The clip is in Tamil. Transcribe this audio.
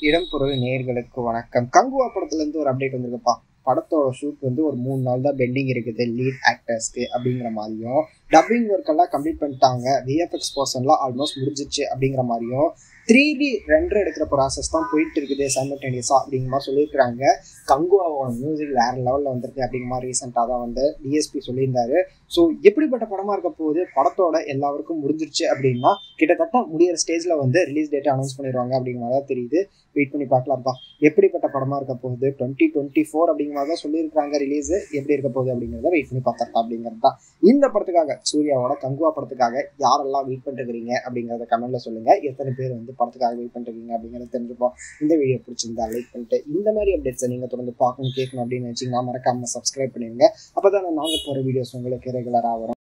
இடம்பொருள் நேயர்களுக்கு வணக்கம். கங்குவா படத்துல இருந்து ஒரு அப்டேட் வந்திருக்குப்பா. படத்தோட ஷூட் வந்து ஒரு 3 நாள் தான் பெண்டிங் இருக்குது லீட் ஆக்டர்ஸ்க்கு அப்படிங்கிற மாதிரியும், டப்பிங் ஒர்க் எல்லாம் கம்ப்ளீட் பண்ணிட்டாங்க, விஎஃப்எக்ஸ் பர்சன்லாம் ஆல்மோஸ்ட் முடிஞ்சிச்சு அப்படிங்கிற மாதிரியும், 3D ரெண்டர் எடுக்கிற ப்ராசஸ் தான் போயிட்டு இருக்குது சைமல்டேனியஸா அப்படிங்கிற மாதிரி சொல்லியிருக்கிறாங்க. கங்குவாவோட மியூசிக் வேற லெவலில் வந்திருக்கு அப்படிங்கிற மாதிரி ரீசெண்டாக தான் வந்து டிஎஸ்பி சொல்லியிருந்தாரு. ஸோ எப்படிப்பட்ட படமா இருக்க போகுது, படத்தோட எல்லாருக்கும் முடிஞ்சிருச்சு அப்படின்னா கிட்டத்தட்ட முடியிற ஸ்டேஜ்ல வந்து ரிலீஸ் டேட்டை அனௌன்ஸ் பண்ணிடுவாங்க அப்படிங்கிற மாதிரி தான் தெரியுது. வெயிட் பண்ணி பார்க்கலாம்ப்பா எப்படிப்பட்ட படமா இருக்க போகுது. 2024 அப்படிங்கிற மாதிரி தான் சொல்லியிருக்காங்க ரிலீஸ். எப்படி இருக்க போகுது அப்படிங்கிறத வெயிட் பண்ணி பார்த்துருக்கா அப்படிங்கிறது தான். இந்த படத்துக்காக, சூர்யாவோட கங்குவா படத்துக்காக யாரெல்லாம் வெயிட் பண்ணிருக்கீங்க அப்படிங்கிறத கமெண்ட்ல சொல்லுங்க. எத்தனை பேர் வந்து படத்துக்காக வெயிட் பண்ணிருக்கீங்க அப்படிங்கிறத தெரிஞ்சுப்போம். இந்த வீடியோ பிடிச்சிருந்தா லைக் பண்ணிட்டு இந்த மாதிரி அப்டேட்ஸை நீங்க தொடர்ந்து பார்க்கணும் கேட்கணும் அப்படின்னு நினைச்சீங்கன்னா மறக்காம சப்ஸ்கிரைப் பண்ணிடுங்க. அப்பதான் நாங்க போற வீடியோஸ் உங்களுக்கு ரெகுலரா வரும்.